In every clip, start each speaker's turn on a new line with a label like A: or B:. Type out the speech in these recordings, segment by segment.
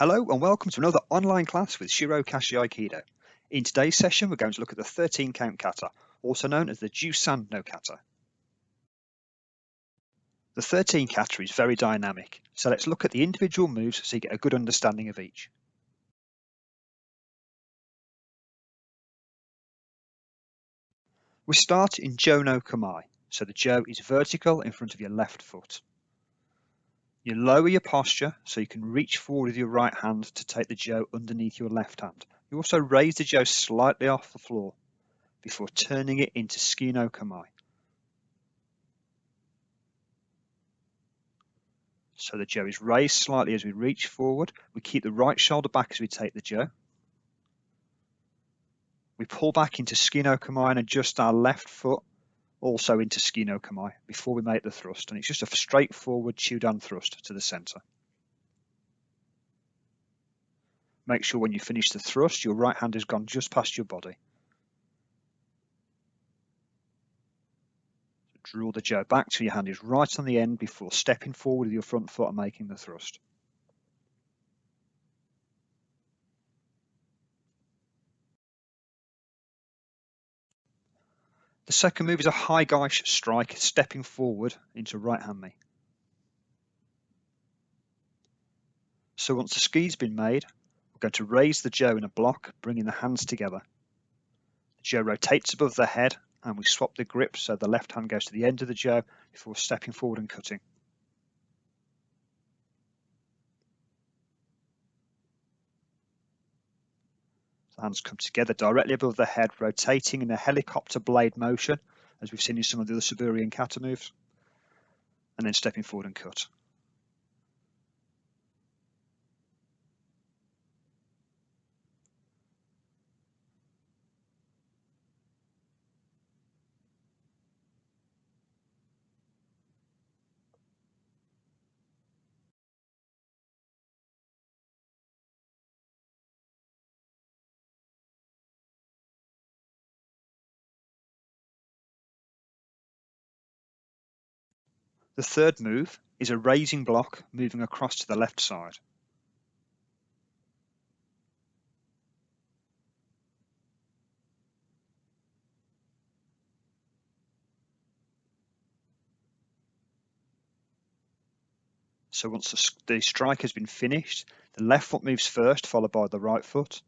A: Hello and welcome to another online class with Shiro Kashi Aikido. In today's session we're going to look at the 13 count kata, also known as the Jusan no kata. The 13 kata is very dynamic, so let's look at the individual moves so you get a good understanding of each. We start in Jo no Kamai, so the Jo is vertical in front of your left foot. You lower your posture so you can reach forward with your right hand to take the Jo underneath your left hand. You also raise the Jo slightly off the floor before turning it into Ski no Kamai. So the Jo is raised slightly as we reach forward. We keep the right shoulder back as we take the Jo. We pull back into Ski no Kamai and adjust our left foot also into Ski no Kamai before we make the thrust. And it's just a straightforward Chudan thrust to the center. Make sure when you finish the thrust, your right hand has gone just past your body. Draw the Jo back till your hand is right on the end before stepping forward with your front foot and making the thrust. The second move is a high gaish strike, stepping forward into right hand me. So once the ski's been made, we're going to raise the Jo in a block, bringing the hands together. The Jo rotates above the head, and we swap the grip so the left hand goes to the end of the Jo before stepping forward and cutting. The hands come together directly above the head, rotating in a helicopter blade motion, as we've seen in some of the other Siberian kata moves, and then stepping forward and cut. The third move is a raising block moving across to the left side. So once the strike has been finished, the left foot moves first, followed by the right foot,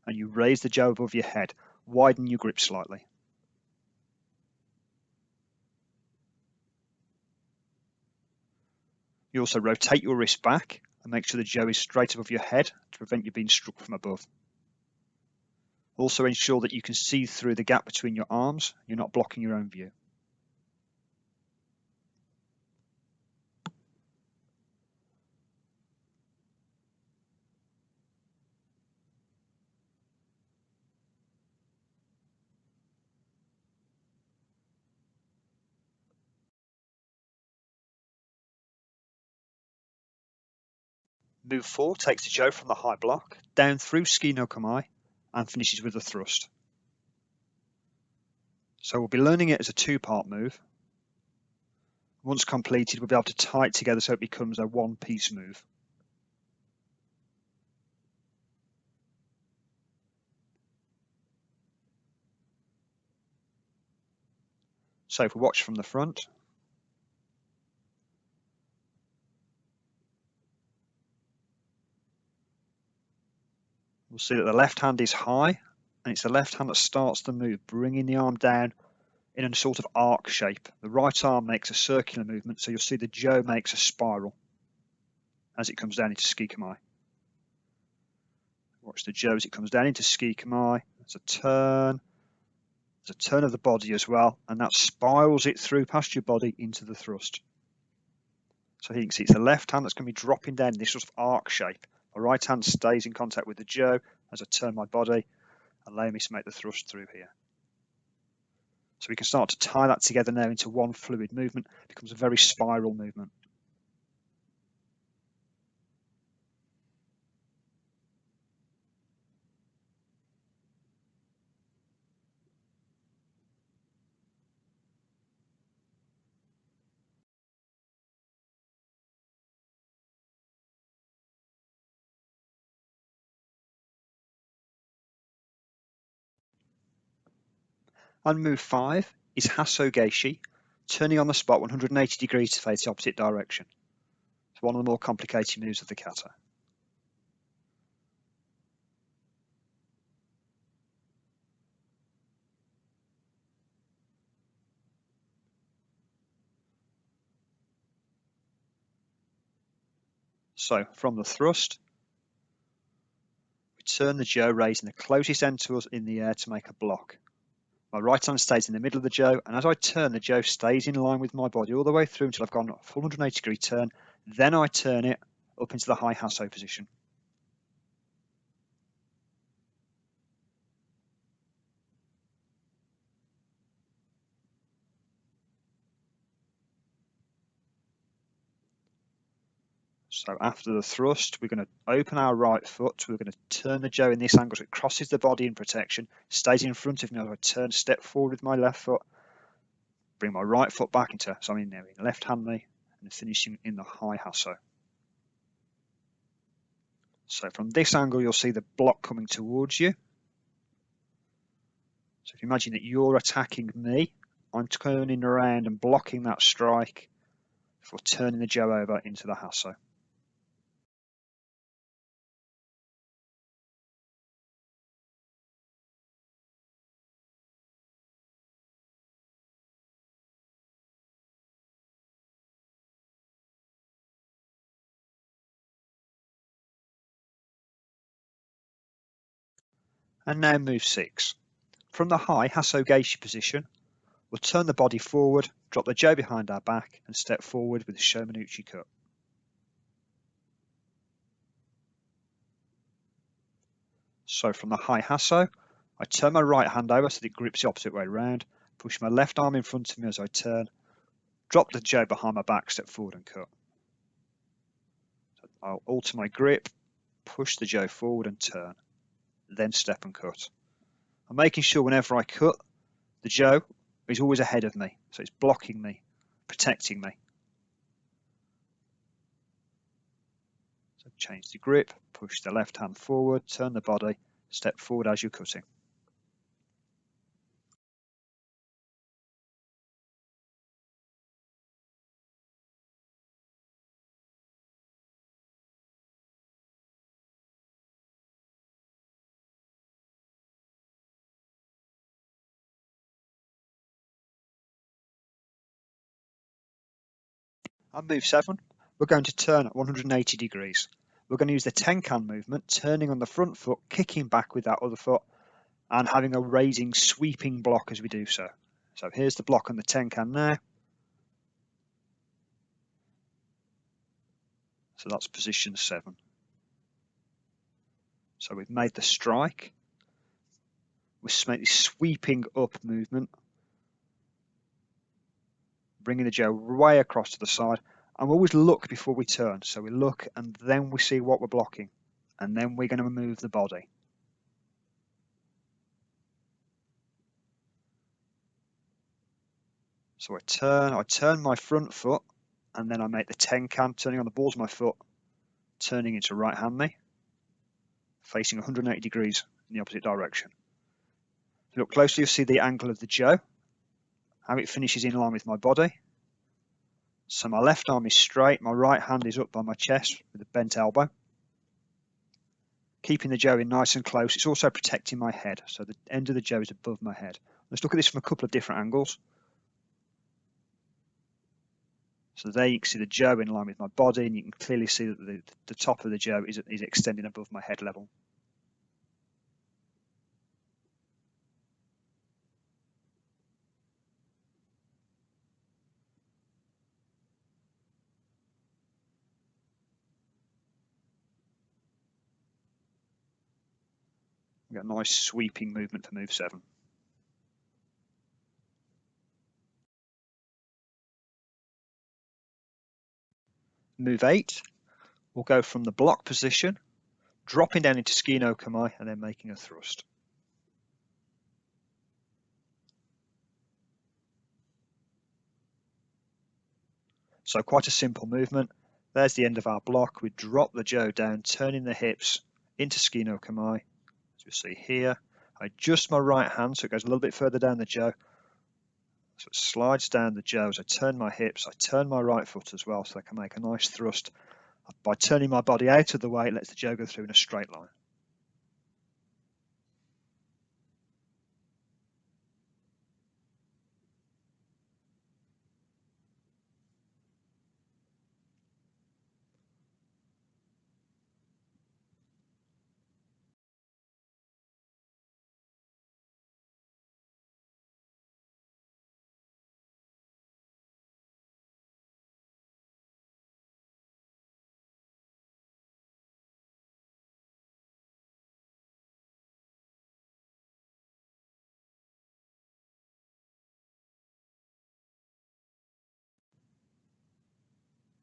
A: and you raise the Jo above your head, widen your grip slightly. You also rotate your wrist back and make sure the Jo is straight above your head to prevent you being struck from above. Also ensure that you can see through the gap between your arms, you're not blocking your own view. Move 4 takes the Jo from the high block, down through Ski no Kamai, and finishes with a thrust. So we'll be learning it as a two-part move. Once completed, we'll be able to tie it together so it becomes a one-piece move. So if we watch from the front, we'll see that the left hand is high, and it's the left hand that starts the move, bringing the arm down in a sort of arc shape. The right arm makes a circular movement, so you'll see the Jo makes a spiral as it comes down into Ski Kamai. Watch the Jo as it comes down into Ski Kamai. There's a turn. There's a turn of the body as well, and that spirals it through past your body into the thrust. So here you can see it's the left hand that's going to be dropping down in this sort of arc shape. My right hand stays in contact with the Jo as I turn my body, allowing me to make the thrust through here. So we can start to tie that together now into one fluid movement. It becomes a very spiral movement. And move 5 is Hasso Geishi, turning on the spot 180 degrees to face the opposite direction. It's one of the more complicated moves of the kata. So from the thrust, we turn the jo, raising the closest end to us in the air to make a block. My right hand stays in the middle of the jo, and as I turn, the jo stays in line with my body all the way through until I've gone a full 180 degree turn. Then I turn it up into the high Hasso position. So after the thrust, we're going to open our right foot. We're going to turn the jo in this angle so it crosses the body in protection, stays in front of me as I turn, step forward with my left foot, bring my right foot back into, so I'm in there in left hand knee, and finishing in the high Hasso. So from this angle, you'll see the block coming towards you. So if you imagine that you're attacking me, I'm turning around and blocking that strike before turning the jo over into the Hasso. And now move 6. From the high Hasso Geishi position, we'll turn the body forward, drop the jo behind our back, and step forward with the Shomanuchi cut. So from the high Hasso, I turn my right hand over so that it grips the opposite way around, push my left arm in front of me as I turn, drop the jo behind my back, step forward and cut. So I'll alter my grip, push the jo forward and turn, then step and cut. I'm making sure whenever I cut, the jo is always ahead of me, so it's blocking me, protecting me. So change the grip, push the left hand forward, turn the body, step forward as you're cutting. On move 7, we're going to turn at 180 degrees. We're going to use the tenkan movement, turning on the front foot, kicking back with that other foot, and having a raising, sweeping block as we do so. So here's the block on the tenkan now. So that's position 7. So we've made the strike. We make this sweeping up movement, bringing the jo way across to the side. And we always look before we turn. So we look and then we see what we're blocking. And then we're going to move the body. So I turn my front foot, and then I make the tenkan, turning on the balls of my foot, turning into right hand knee, facing 180 degrees in the opposite direction. If you look closely, you'll see the angle of the jo, how it finishes in line with my body. So my left arm is straight, my right hand is up by my chest with a bent elbow. Keeping the jo in nice and close, it's also protecting my head, so the end of the jo is above my head. Let's look at this from a couple of different angles. So there you can see the jo in line with my body, and you can clearly see that the top of the jo is extending above my head level. We've got a nice sweeping movement for move 7. Move 8, we'll go from the block position, dropping down into ski no kamae, and then making a thrust. So quite a simple movement. There's the end of our block. We drop the jo down, turning the hips into ski no kamae, as you'll see here. I adjust my right hand so it goes a little bit further down the jo. So it slides down the jo as I turn my hips. I turn my right foot as well so I can make a nice thrust. By turning my body out of the way, it lets the jo go through in a straight line.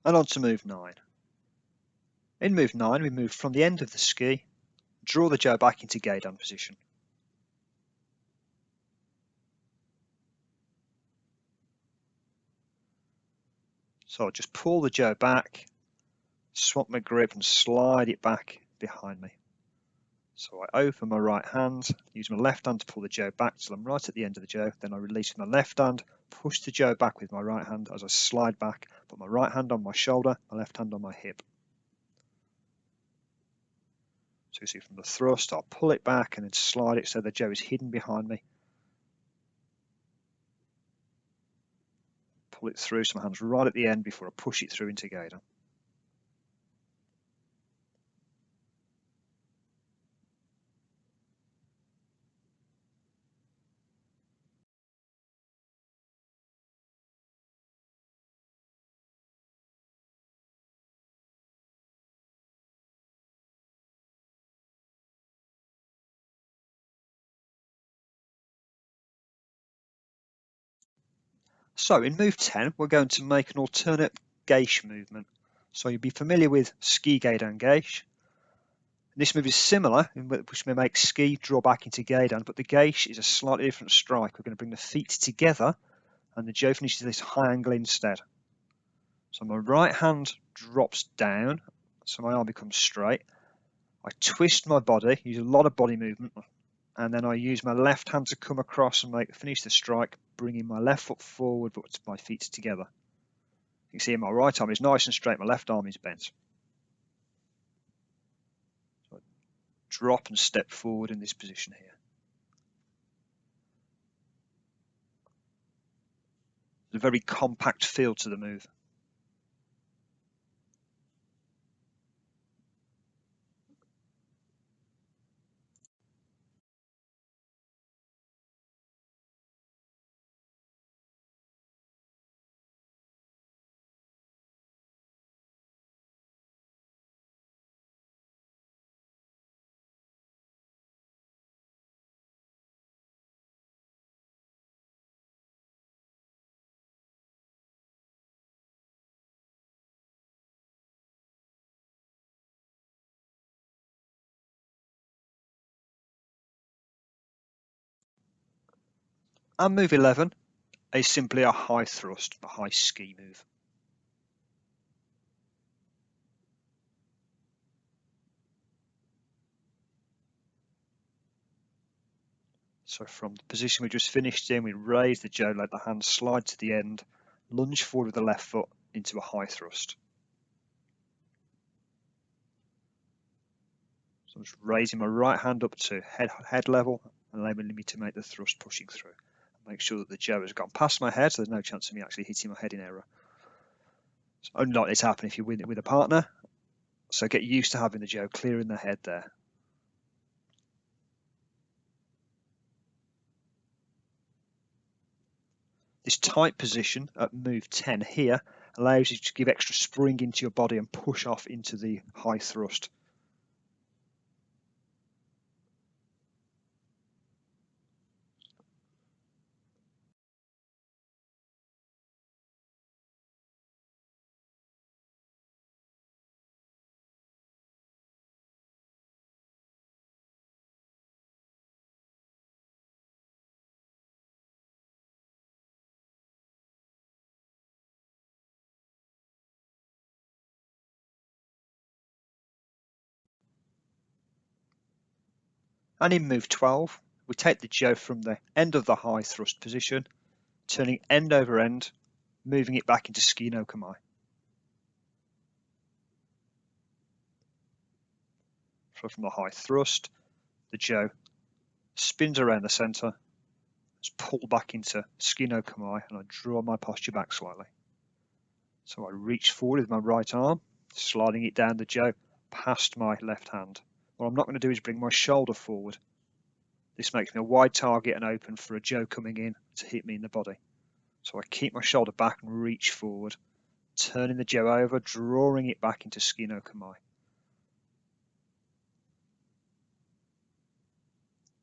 A: And on to move 9. In move 9, we move from the end of the ski, draw the jo back into Gedan position. So I'll just pull the jo back, swap my grip and slide it back behind me. So I open my right hand, use my left hand to pull the jo back till I'm right at the end of the jo, then I release with my left hand, push the jo back with my right hand as I slide back, put my right hand on my shoulder, my left hand on my hip. So you see from the thrust, I'll pull it back and then slide it so the jo is hidden behind me. Pull it through so my hand's right at the end before I push it through into Gedan. So in move 10, we're going to make an alternate geisha movement. So you'll be familiar with ski Gedan geisha. This move is similar, in which we make ski draw back into Gedan, but the geisha is a slightly different strike. We're going to bring the feet together, and the jo finishes this high angle instead. So my right hand drops down, so my arm becomes straight. I twist my body, use a lot of body movement, and then I use my left hand to come across and finish the strike, bringing my left foot forward, but my feet together. You can see my right arm is nice and straight, my left arm is bent. So I drop and step forward in this position here. There's a very compact feel to the move. And move 11 is simply a high thrust, a high ski move. So from the position we just finished in, we raise the jo, let the hand slide to the end, lunge forward with the left foot into a high thrust. So I'm just raising my right hand up to head level, enabling me to make the thrust pushing through. Make sure that the jo has gone past my head, so there's no chance of me actually hitting my head in error. It's only likely to happen if you're with a partner, so get used to having the jo clearing the head there. This tight position at move 10 here allows you to give extra spring into your body and push off into the high thrust. And in move 12, We take the jo from the end of the high thrust position, turning end over end, moving it back into ski no kamae. So from the high thrust, the jo spins around the center, is pulled back into ski no kamae, and I draw my posture back slightly. So I reach forward with my right arm, sliding it down the jo past my left hand. What I'm not going to do is bring my shoulder forward. This makes me a wide target and open for a jo coming in to hit me in the body. So I keep my shoulder back and reach forward, turning the jo over, drawing it back into ski no kamae.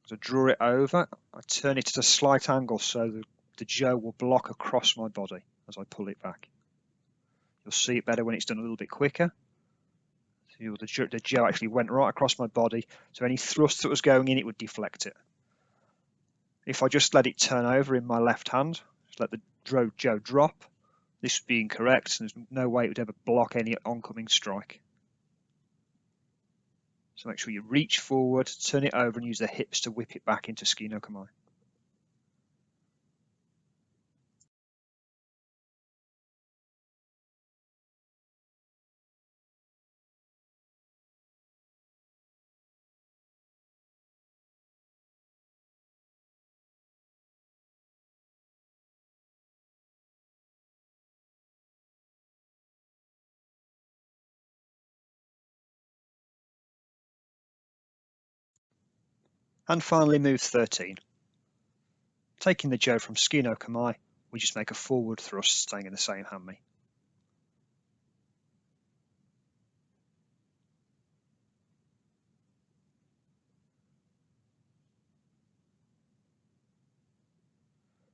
A: As I draw it over, I turn it at a slight angle so the jo will block across my body as I pull it back. You'll see it better when it's done a little bit quicker. The jo actually went right across my body, so any thrust that was going in, it would deflect it. If I just let it turn over in my left hand, just let the jo drop, this would be incorrect, and there's no way it would ever block any oncoming strike. So make sure you reach forward, turn it over, and use the hips to whip it back into ski no kamae. And finally, move 13. Taking the jo from ski no kamae, we just make a forward thrust, staying in the same hanmi.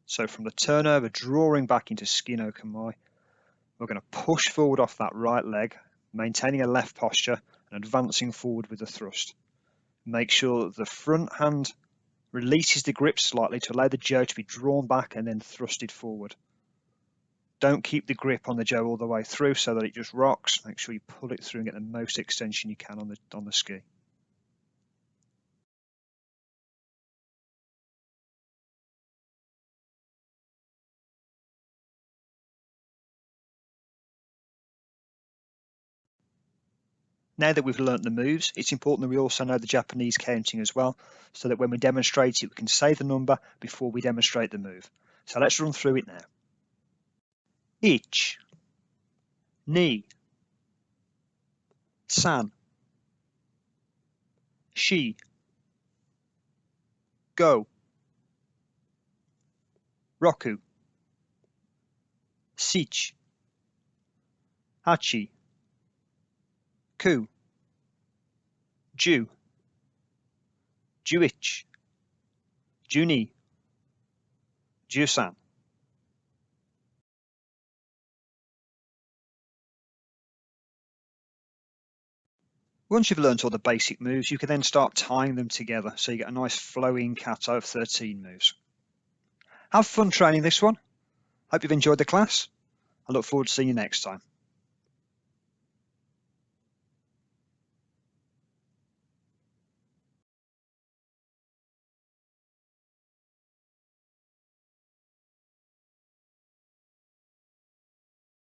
A: So from the turnover, drawing back into ski no kamae, we're going to push forward off that right leg, maintaining a left posture and advancing forward with the thrust. Make sure that the front hand releases the grip slightly to allow the jo to be drawn back and then thrusted forward. Don't keep the grip on the jo all the way through so that it just rocks. Make sure you pull it through and get the most extension you can on the ski. Now that we've learnt the moves, it's important that we also know the Japanese counting as well, so that when we demonstrate it, we can say the number before we demonstrate the move. So let's run through it now. Ich, ni, san, shi, go, roku, sich, hachi, ku, ju, juich, juni, jusan. Once you've learnt all the basic moves, you can then start tying them together so you get a nice flowing kata of 13 moves. Have fun training this one. Hope you've enjoyed the class. I look forward to seeing you next time.